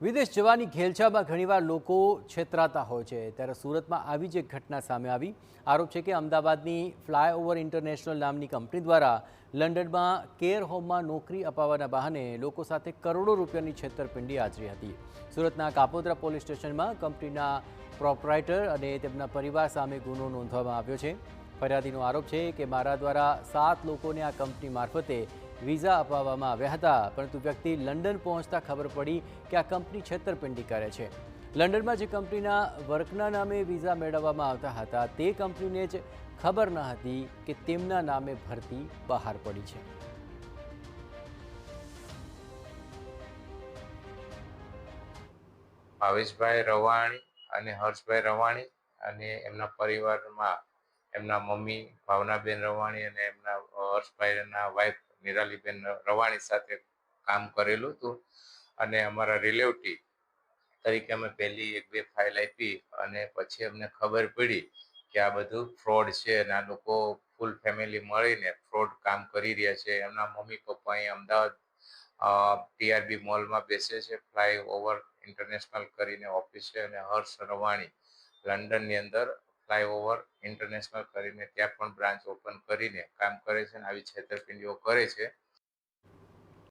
વિદેશ જવાની ઘેલછામાં ઘણીવાર લોકો છેતરાતા હોય છે, ત્યારે સુરતમાં આવી જ એક ઘટના સામે આવી. આરોપ છે કે અમદાવાદની ફ્લાયઓવર ઇન્ટરનેશનલ નામની કંપની દ્વારા લંડનમાં કેર હોમમાં નોકરી અપાવવાના બહાને લોકો સાથે કરોડો રૂપિયાની છેતરપિંડી આચરી હતી. સુરતના કાપોદ્રા પોલીસ સ્ટેશનમાં કંપનીના પ્રોપરાઇટર અને તેમના પરિવાર સામે ગુનો નોંધવામાં આવ્યો છે. ફરિયાદીનો આરોપ છે કે મારા દ્વારા 7 લોકોને આ કંપની મારફતે વિઝા અપાવવામાં આવ્યા હતા, પરંતુ વ્યક્તિ લંડન પહોંચતા ખબર પડી કે આ કંપની છેતરપિંડી કરે છે. લંડનમાં જે કંપનીના વર્કના નામે વિઝા મેળવવામાં આવતા હતા, તે કંપનીને જ ખબર ન હતી કે તેમના નામે ભરતી બહાર પડી છે. ભાવેશભાઈ રવાણી અને હર્ષભાઈ રવાણી અને એમના પરિવારમાં એમના મમ્મી ભાવનાબેન રવાણી અને એમના હર્ષભાઈના વાઈફ નિરાલીબેન રવાણી સાથે કામ કરેલું હતું. અને અમારા રિલેટિવ તરીકે અમે પહેલી 1-2 ફાઇલ આપી અને પછી અમને ખબર પડી કે આ બધું ફ્રોડ છે અને આ લોકો ફૂલ ફેમિલી મળીને ફ્રોડ કામ કરી રહ્યા છે. એમના મમ્મી પપ્પા અહીં અમદાવાદ ટીઆરબી મોલમાં બેસે છે, ફ્લાય ઓવર ઇન્ટરનેશનલ કરીને ઓફિસ છે, અને હર્ષ રવાણી લંડનની અંદર ફ્લાય ઓવર ઇન્ટરનેશનલ કરીને ત્યાં પણ બ્રાન્ચ ઓપન કરીને કામ કરે છે અને આવી છેતરપિંડીઓ કરે છે.